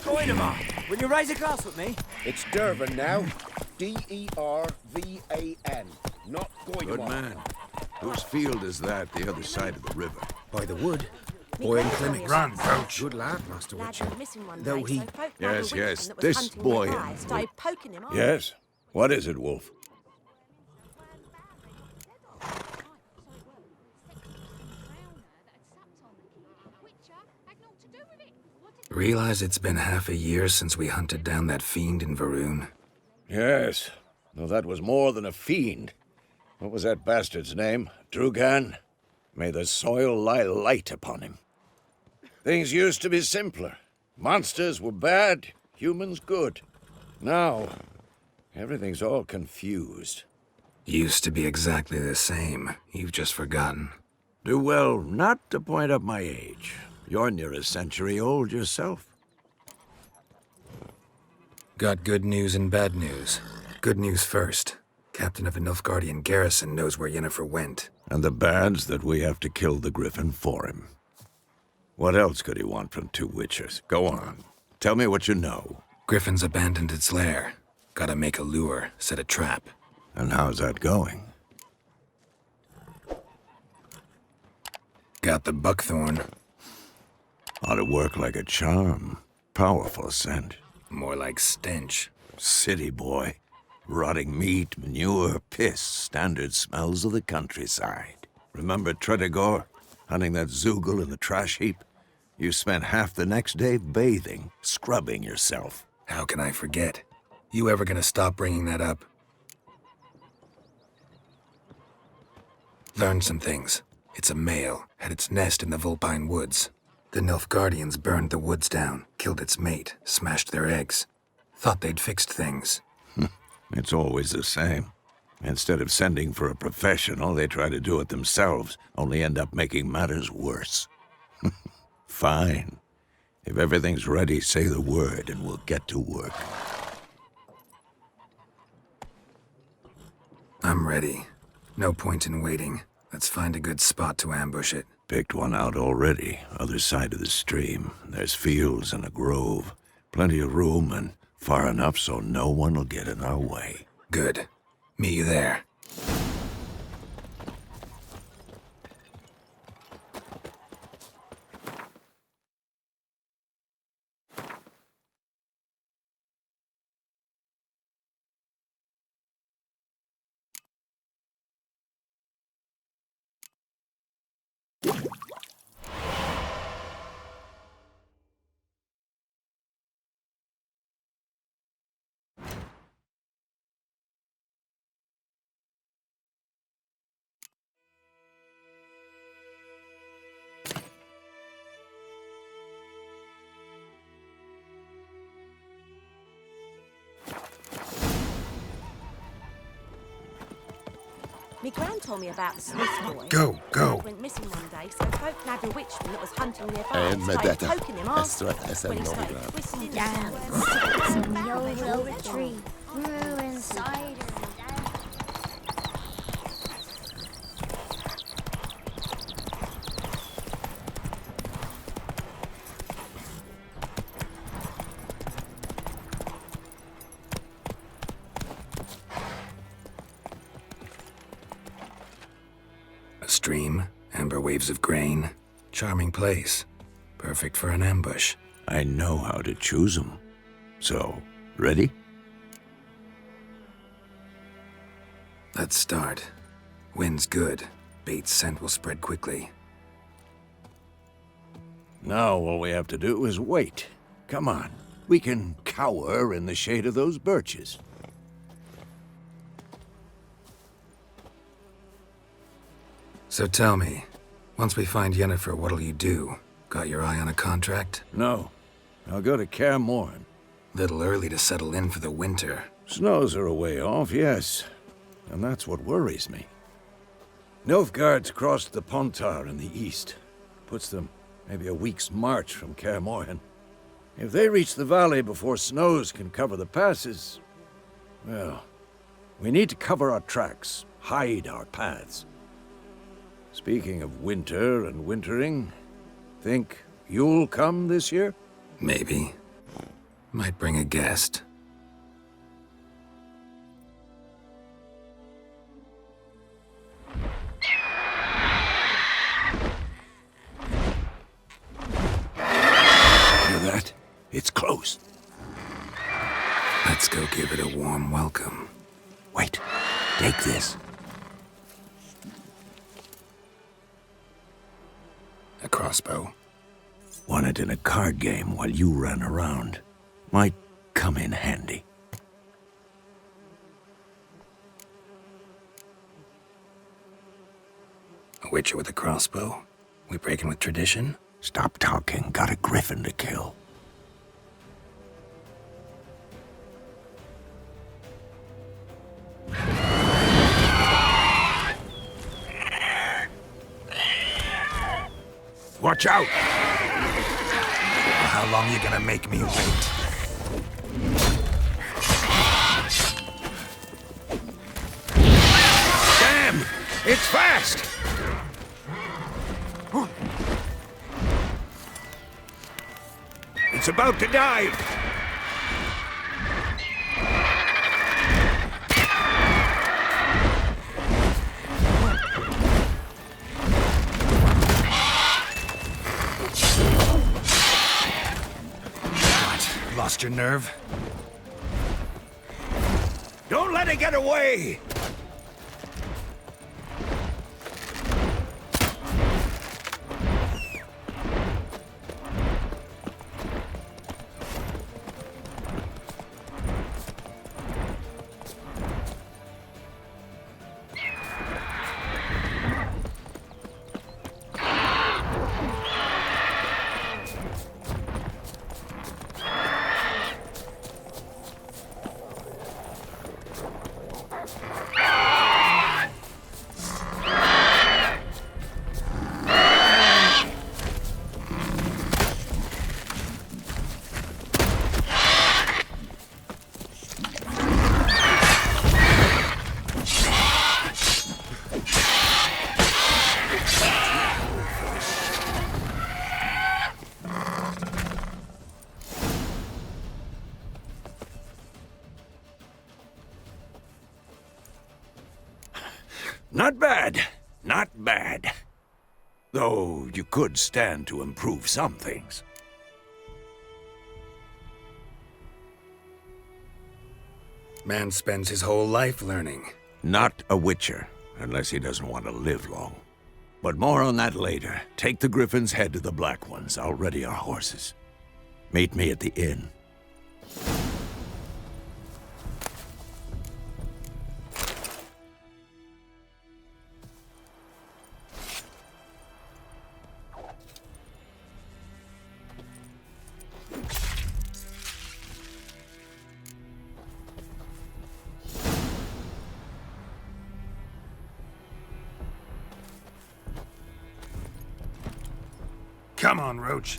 Join him up. Will you raise a glass with me? It's Dervan now. D-E-R-V-A-N. Not going Good man. Whose field is that, the other side of the river? By the wood. Boy in clinic. Run, coach. Good lad, Master Lad Witcher. went missing one Though day, he... so folk Yes, found a yes, witchman that was this hunting boy nearby, in- started poking him. Yes? What is it, Wolf? Realize it's been half a year since we hunted down that fiend in Varun. Yes. Well, that was more than a fiend. What was that bastard's name? Drugan? May the soil lie light upon him. Things used to be simpler. Monsters were bad, humans good. Now, everything's all confused. Used to be exactly the same. You've just forgotten. Do well not to point up my age. You're near a century old yourself. Got good news and bad news. Good news first. Captain of a Nilfgaardian garrison knows where Yennefer went. And the bad's that we have to kill the Griffin for him. What else could he want from two witchers? Go on. Tell me what you know. Griffin's abandoned its lair. Gotta make a lure, set a trap. And how's that going? Got the buckthorn. Ought to work like a charm. Powerful scent. More like stench. City boy. Rotting meat, manure, piss. Standard smells of the countryside. Remember Tredegor? Hunting that Zoogle in the trash heap? You spent half the next day bathing, scrubbing yourself. How can I forget? You ever gonna stop bringing that up? Learned some things. It's a male, had its nest in the Vulpine Woods. The Nilfgaardians burned the woods down, killed its mate, smashed their eggs. Thought they'd fixed things. It's always the same. Instead of sending for a professional, they try to do it themselves, only end up making matters worse. Fine. If everything's ready, say the word and we'll get to work. I'm ready. No point in waiting. Let's find a good spot to ambush it. Picked one out already, other side of the stream. There's fields and a grove. Plenty of room and far enough so no one will get in our way. Good. Meet you there. Me gran told me about the Smith boy. Go, go. Lad went missing one day, so folk nabbed a witchman that was hunting nearby And and started Medetta. poking him off. Estrat as When he a started novigrad. twisting his Down some yellow tree grew inside her. A stream, amber waves of grain. Charming place. Perfect for an ambush. I know how to choose them. So, ready? Let's start. Wind's good. Bait's scent will spread quickly. Now all we have to do is wait. Come on. We can cower in the shade of those birches. So tell me, once we find Yennefer, what'll you do? Got your eye on a contract? No. I'll go to Kaer Morhen. Little early to settle in for the winter. Snows are a way off, yes. And that's what worries me. Nilfgaard's crossed the Pontar in the east. Puts them maybe a week's march from Kaer Morhen. If they reach the valley before snows can cover the passes, well, we need to cover our tracks, hide our paths. Speaking of winter and wintering, think you'll come this year? Maybe. Might bring a guest. Hear that? It's close. Let's go give it a warm welcome. Wait, take this. A crossbow. Won it in a card game while you ran around. Might come in handy. A witcher with a crossbow? We breaking with tradition? Stop talking. Got a griffin to kill. Watch out! How long you gonna make me wait? Damn! It's fast! It's about to dive! Lost your nerve? Don't let it get away! Not bad. Not bad. Though you could stand to improve some things. Man spends his whole life learning. Not a witcher, unless he doesn't want to live long. But more on that later. Take the Griffin's head to the Black Ones. I'll ready our horses. Meet me at the inn. Come on, Roach.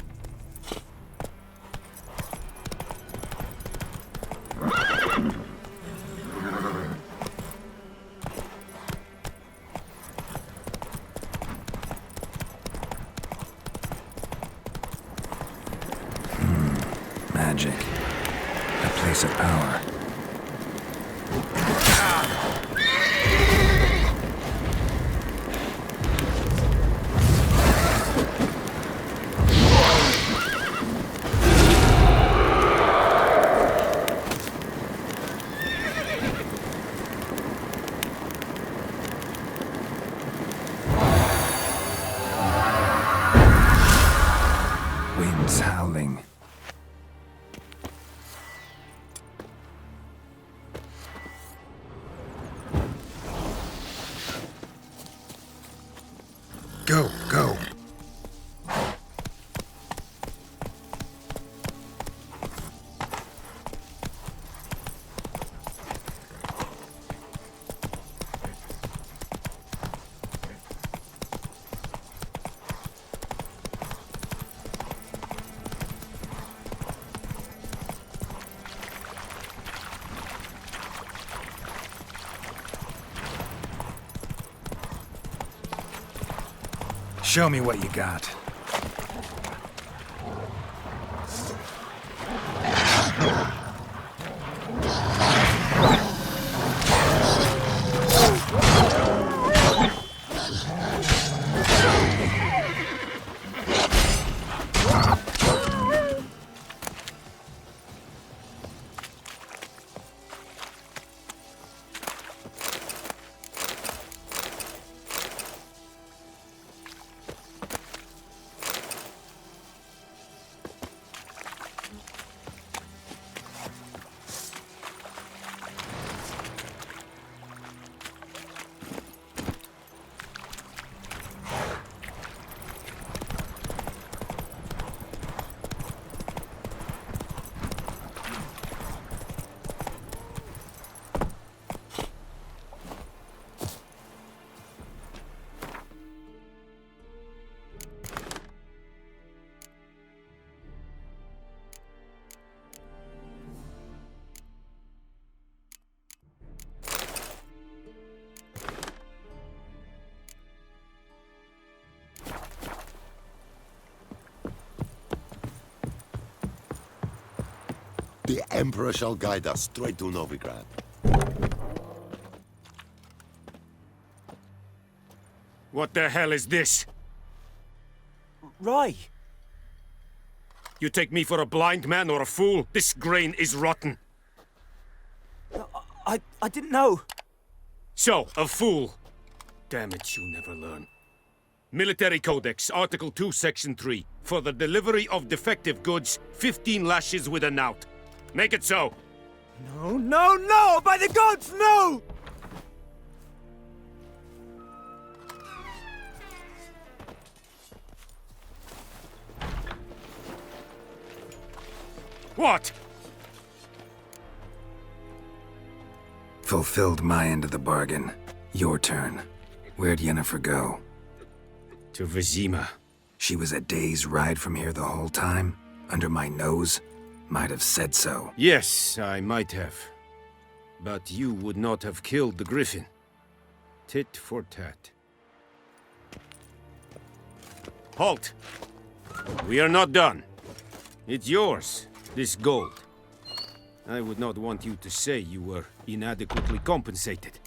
Magic. A place of power. Winds howling. Go, go. Show me what you got. The Emperor shall guide us straight to Novigrad. What the hell is this? Rye! You take me for a blind man or a fool? This grain is rotten. I didn't know. So, a fool. Damn it, you never learn. Military Codex, Article 2, Section 3. For the delivery of defective goods, 15 lashes with a knout. Make it so. No, no, no! By the gods, no! What? Fulfilled my end of the bargain. Your turn. Where'd Yennefer go? To Vizima. She was a day's ride from here the whole time? Under my nose? Might have said so. Yes, I might have. But you would not have killed the griffin. Tit for tat. Halt! We are not done. It's yours, this gold. I would not want you to say you were inadequately compensated.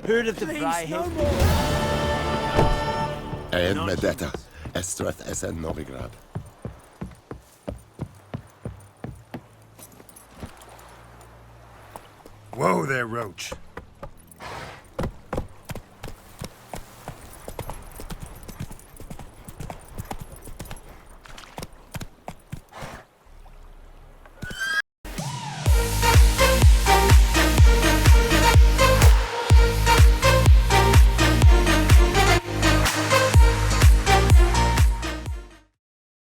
Heard of the Freiheit? En Medetta, Estreth Essen Novigrad. Whoa there, Roach.